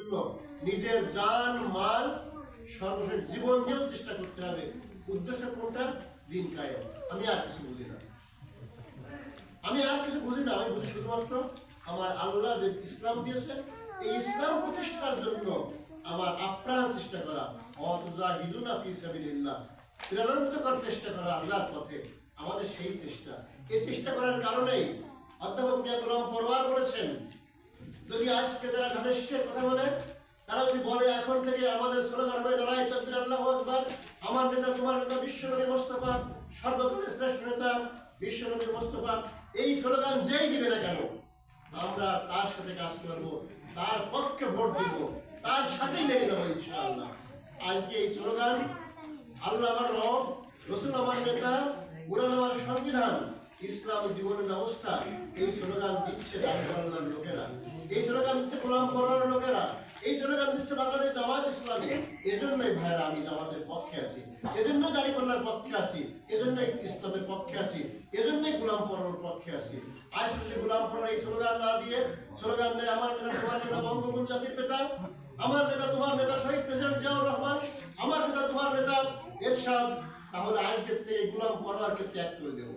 জন্য নিজের জান মাল সর্বশেষ জীবন দিয়েও চেষ্টা করতে হবে। উদ্দেশ্য কোনটা? দিন কায়েম। আমি আর কিছু বুঝি না, আমি বুঝি শুধুমাত্র আমার আল্লাহ যে ইসলাম দিয়েছে, এই ইসলাম প্রতিষ্ঠার জন্য আমার আপ্রাণ চেষ্টা করা, অতুজাহিদুনা ফি সাবিলিল্লাহ, প্রেরণান্তকর চেষ্টা করা আল্লাহর পথে, আমাদের সেই চেষ্টা। এই চেষ্টা করার কারণেই অধ্যাপক মিয়া গোলাম পরওয়ার বলেছেন, যদি আজকে যারা ধানের কথা বলে, তারা যদি বলে এখন থেকে আমাদের স্লোগান হবে লড়াই তাকবীর আল্লাহু আকবার, আমার নেতা তোমার নেতা বিশ্বনবী মোস্তফা, সর্বকালের শ্রেষ্ঠ নেতা বিশ্বনবী মোস্তফা, এই স্লোগান যেই দিবে না কেন আমরা তার সাথে কাজ করব, তার পক্ষে ভোট দিব, তার সাথেই লেগে যাবো ইনশাআল্লাহ। আজকে এই স্লোগান আল্লাহ আমার রব, রসুল আমার নেতা, কুরআন আমার সংবিধান, ইসলামী জীবনের ব্যবস্থা, এই স্লোগান দিচ্ছে দারুল্লাহর লোকেরা, এই স্লোগান দিচ্ছে গোলাম পরওয়ার লোকেরা, এই স্লোগান দিচ্ছে বাংলাদেশ জামায়াত ইসলামী। এজন্যই ভাইরা আমি জামাতের পক্ষে আছি, এজন্যই দাঁড়িপাল্লার পক্ষে আছি, এজন্যই ইসলামের পক্ষে আছি, এজন্যই গোলাম পরওয়ার পক্ষে আছি। আজ যদি গোলাম পরওয়ার এই স্লোগান না দিয়ে স্লোগান দেয় আমার নেতা তোমার নেতা বঙ্গবন্ধু জাতির পিতা, আমার নেতা তোমার নেতা শহীদ প্রেসিডেন্ট জিয়াউর রহমান, আমার নেতা তোমার নেতা এরশাদ, তাহলে আজকের থেকে গোলাম পরওয়ারকে ত্যাগ করে দেব।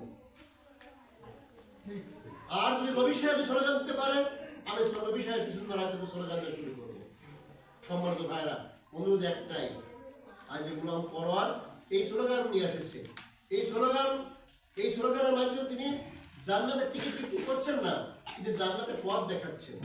আর যদি রবি সাহেব স্লোগান দিতে পারেন, আমি রবি সাহেব পিছনে দাঁড়াতে স্লোগান দিয়ে শুরু করবো। সম্মানিত ভাইরা, অনুরোধ একটাই, আজ গোলাম পরওয়ার এই স্লোগান নিয়ে এসেছে, এই স্লোগানের মাধ্যমে তিনি জান্নাতের টিকিট বিক্রি করছেন না, তিনি জান্নাতের পথ দেখাচ্ছেন।